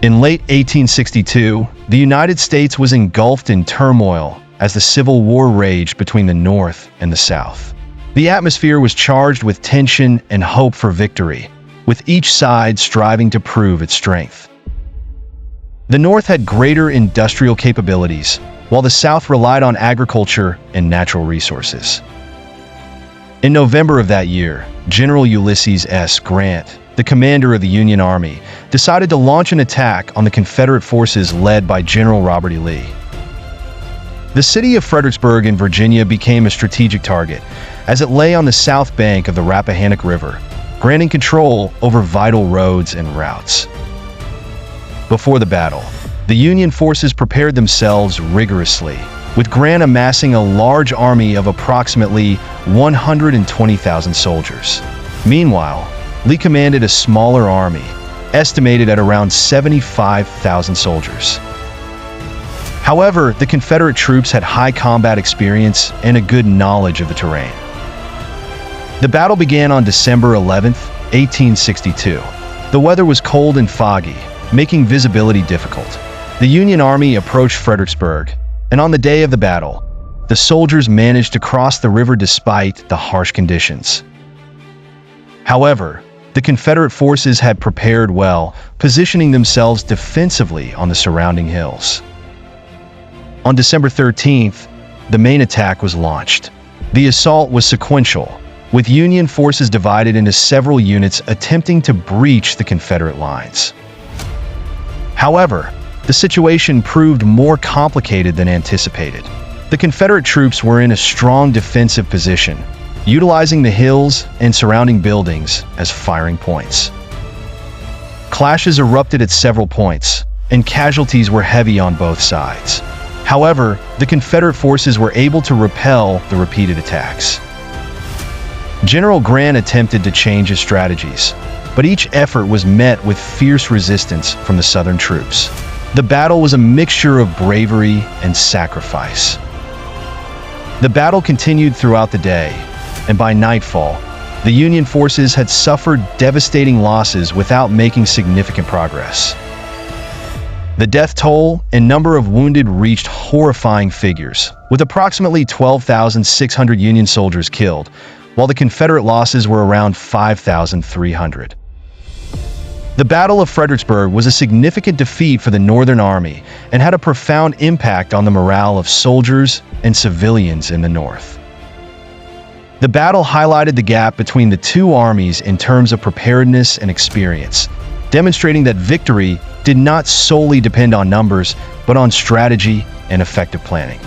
In late 1862, the United States was engulfed in turmoil as the Civil War raged between the North and the South. The atmosphere was charged with tension and hope for victory, with each side striving to prove its strength. The North had greater industrial capabilities, while the South relied on agriculture and natural resources. In November of that year, General Ulysses S. Grant, the commander of the Union Army, decided to launch an attack on the Confederate forces led by General Robert E. The city of Fredericksburg in Virginia became a strategic target, as it lay on the south bank of the Rappahannock River, granting control over vital roads and routes. Before the battle, the Union forces prepared themselves rigorously, with Grant amassing a large army of approximately 120,000 soldiers. Meanwhile, Lee commanded a smaller army, estimated at around 75,000 soldiers. However, the Confederate troops had high combat experience and a good knowledge of the terrain. The battle began on December 11, 1862. The weather was cold and foggy, making visibility difficult. The Union Army approached Fredericksburg, and on the day of the battle, the soldiers managed to cross the river despite the harsh conditions. However, the Confederate forces had prepared well, positioning themselves defensively on the surrounding hills. On December 13th, the main attack was launched. The assault was sequential, with Union forces divided into several units attempting to breach the Confederate lines. However, the situation proved more complicated than anticipated. The Confederate troops were in a strong defensive position, utilizing the hills and surrounding buildings as firing points. Clashes erupted at several points, and casualties were heavy on both sides. However, the Confederate forces were able to repel the repeated attacks. General Grant attempted to change his strategies, but each effort was met with fierce resistance from the Southern troops. The battle was a mixture of bravery and sacrifice. The battle continued throughout the day, and by nightfall, the Union forces had suffered devastating losses without making significant progress. The death toll and number of wounded reached horrifying figures, with approximately 12,600 Union soldiers killed, while the Confederate losses were around 5,300. The Battle of Fredericksburg was a significant defeat for the Northern Army and had a profound impact on the morale of soldiers and civilians in the North. The battle highlighted the gap between the two armies in terms of preparedness and experience, demonstrating that victory did not solely depend on numbers, but on strategy and effective planning.